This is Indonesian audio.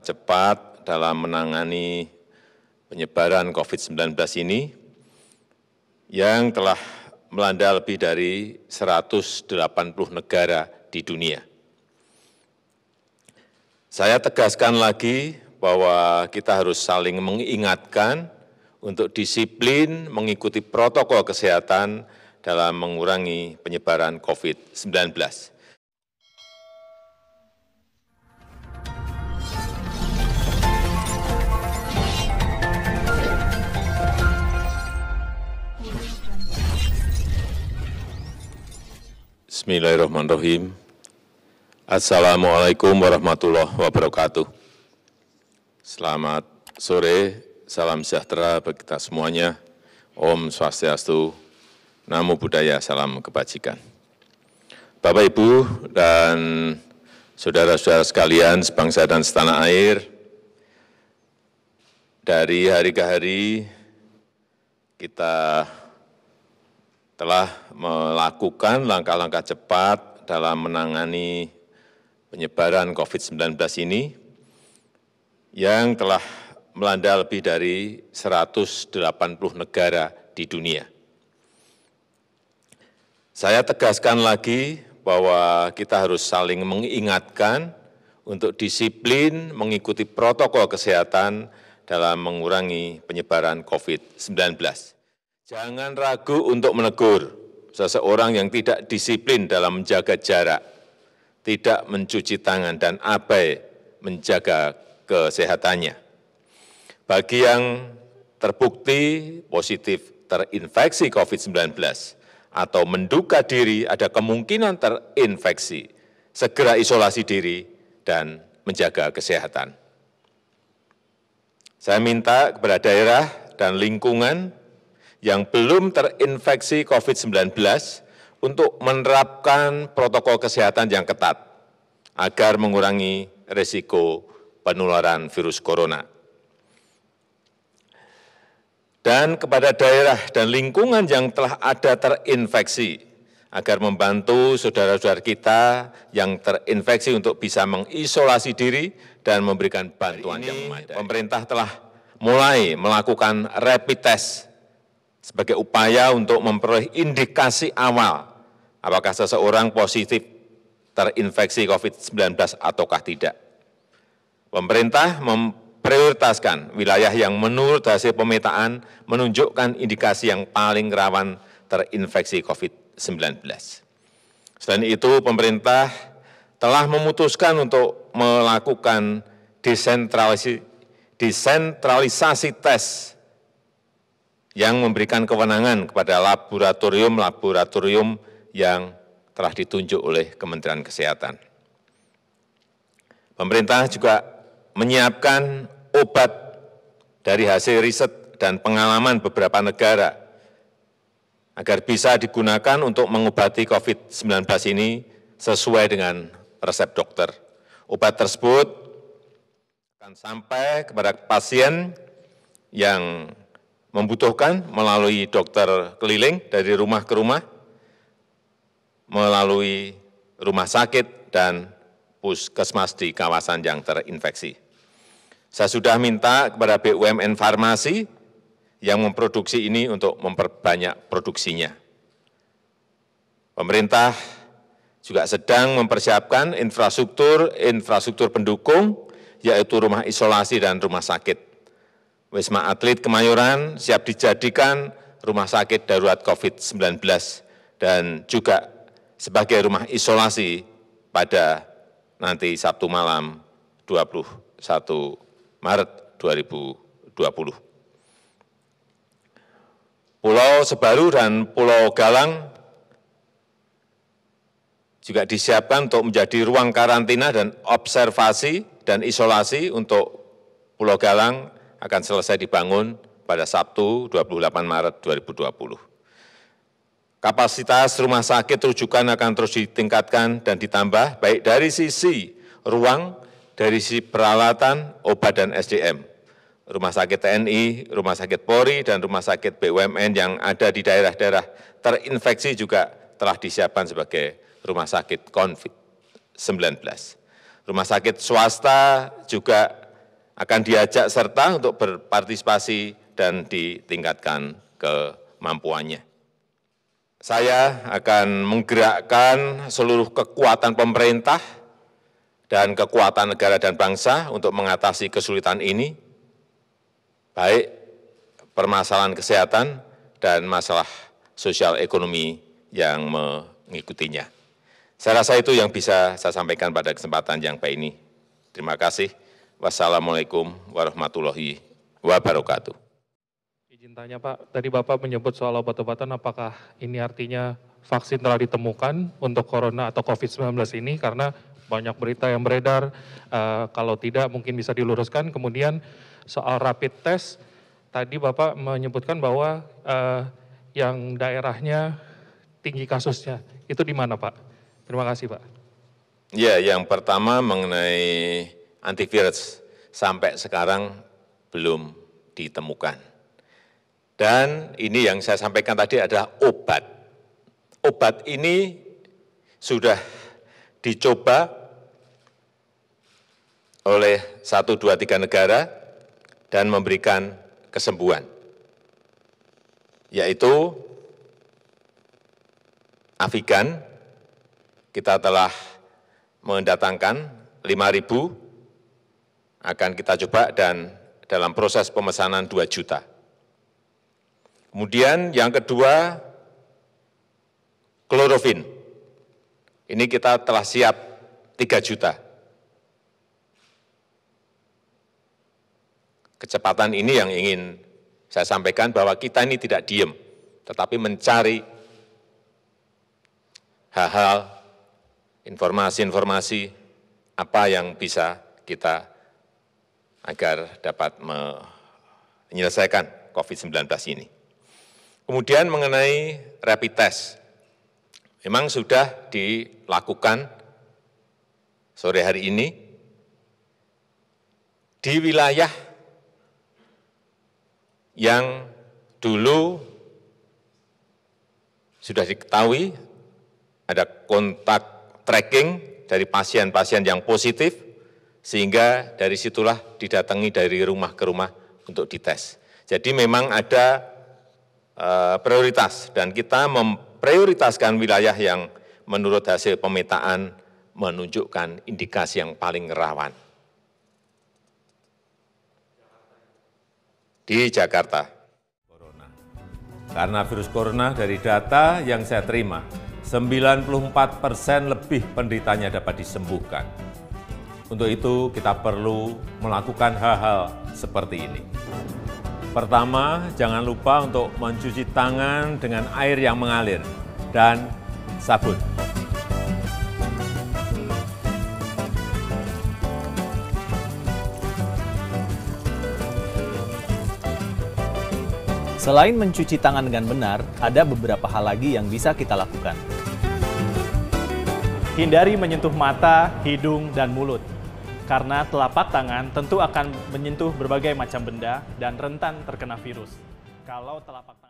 cepat dalam menangani penyebaran COVID-19 ini yang telah melanda lebih dari 180 negara di dunia. Saya tegaskan lagi bahwa kita harus saling mengingatkan untuk disiplin mengikuti protokol kesehatan dalam mengurangi penyebaran COVID-19. Bismillahirrahmanirrahim. Assalamualaikum warahmatullahi wabarakatuh. Selamat sore, salam sejahtera bagi kita semuanya. Om Swastiastu, Namo Buddhaya, salam kebajikan. Bapak, Ibu, dan saudara-saudara sekalian sebangsa dan setanah air, dari hari ke hari kita telah melakukan langkah-langkah cepat dalam menangani penyebaran COVID-19 ini yang telah melanda lebih dari 180 negara di dunia. Saya tegaskan lagi bahwa kita harus saling mengingatkan untuk disiplin mengikuti protokol kesehatan dalam mengurangi penyebaran COVID-19. Jangan ragu untuk menegur seseorang yang tidak disiplin dalam menjaga jarak, tidak mencuci tangan, dan abai menjaga kesehatannya. Bagi yang terbukti positif terinfeksi COVID-19 atau menduga diri ada kemungkinan terinfeksi, segera isolasi diri dan menjaga kesehatan. Saya minta kepada daerah dan lingkungan yang belum terinfeksi COVID-19 untuk menerapkan protokol kesehatan yang ketat agar mengurangi risiko penularan virus corona. Dan kepada daerah dan lingkungan yang telah ada terinfeksi, agar membantu saudara-saudara kita yang terinfeksi untuk bisa mengisolasi diri dan memberikan bantuan yang memadai. Pemerintah telah mulai melakukan rapid test sebagai upaya untuk memperoleh indikasi awal apakah seseorang positif terinfeksi COVID-19 ataukah tidak. Pemerintah memprioritaskan wilayah yang menurut hasil pemetaan menunjukkan indikasi yang paling rawan terinfeksi COVID-19. Selain itu, pemerintah telah memutuskan untuk melakukan desentralisasi tes yang memberikan kewenangan kepada laboratorium-laboratorium yang telah ditunjuk oleh Kementerian Kesehatan. Pemerintah juga menyiapkan obat dari hasil riset dan pengalaman beberapa negara agar bisa digunakan untuk mengobati COVID-19 ini sesuai dengan resep dokter. Obat tersebut akan sampai kepada pasien yang membutuhkan melalui dokter keliling dari rumah ke rumah, melalui rumah sakit dan puskesmas di kawasan yang terinfeksi. Saya sudah minta kepada BUMN Farmasi yang memproduksi ini untuk memperbanyak produksinya. Pemerintah juga sedang mempersiapkan infrastruktur pendukung, yaitu rumah isolasi dan rumah sakit. Wisma Atlet Kemayoran siap dijadikan rumah sakit darurat COVID-19 dan juga sebagai rumah isolasi pada nanti Sabtu malam 21 Maret 2020. Pulau Sebaru dan Pulau Galang juga disiapkan untuk menjadi ruang karantina dan observasi dan isolasi. Untuk Pulau Galang akan selesai dibangun pada Sabtu 28 Maret 2020. Kapasitas rumah sakit rujukan akan terus ditingkatkan dan ditambah baik dari sisi ruang, dari sisi peralatan, obat, dan SDM. Rumah sakit TNI, rumah sakit Polri, dan rumah sakit BUMN yang ada di daerah-daerah terinfeksi juga telah disiapkan sebagai rumah sakit COVID-19. Rumah sakit swasta juga akan diajak serta untuk berpartisipasi dan ditingkatkan kemampuannya. Saya akan menggerakkan seluruh kekuatan pemerintah dan kekuatan negara dan bangsa untuk mengatasi kesulitan ini, baik permasalahan kesehatan dan masalah sosial ekonomi yang mengikutinya. Saya rasa itu yang bisa saya sampaikan pada kesempatan yang baik ini. Terima kasih. Wassalamualaikum warahmatullahi wabarakatuh. Izin tanya Pak, tadi Bapak menyebut soal obat-obatan, apakah ini artinya vaksin telah ditemukan untuk corona atau COVID-19 ini? Karena banyak berita yang beredar, kalau tidak mungkin bisa diluruskan. Kemudian soal rapid test, tadi Bapak menyebutkan bahwa yang daerahnya tinggi kasusnya, itu di mana Pak? Terima kasih Pak. Ya, yang pertama mengenai antivirus, sampai sekarang belum ditemukan. Dan ini yang saya sampaikan tadi adalah obat. Obat ini sudah dicoba oleh 1, 2, 3 negara dan memberikan kesembuhan, yaitu Avigan. Kita telah mendatangkan 5.000, akan kita coba dan dalam proses pemesanan 2 juta. Kemudian yang kedua, klorofin. Ini kita telah siap 3 juta. Kecepatan ini yang ingin saya sampaikan bahwa kita ini tidak diem, tetapi mencari hal-hal, informasi-informasi apa yang bisa kita agar dapat menyelesaikan COVID-19 ini. Kemudian mengenai rapid test, memang sudah dilakukan sore hari ini di wilayah yang dulu sudah diketahui ada kontak tracking dari pasien-pasien yang positif, sehingga dari situlah didatangi dari rumah ke rumah untuk dites. Jadi memang ada prioritas, dan kita memprioritaskan wilayah yang menurut hasil pemetaan menunjukkan indikasi yang paling rawan. Di Jakarta. Karena virus corona, dari data yang saya terima, 94% lebih penderitanya dapat disembuhkan. Untuk itu kita perlu melakukan hal-hal seperti ini. Pertama, jangan lupa untuk mencuci tangan dengan air yang mengalir dan sabun. Selain mencuci tangan dengan benar, ada beberapa hal lagi yang bisa kita lakukan. Hindari menyentuh mata, hidung, dan mulut. Karena telapak tangan tentu akan menyentuh berbagai macam benda dan rentan terkena virus. Kalau telapak tangan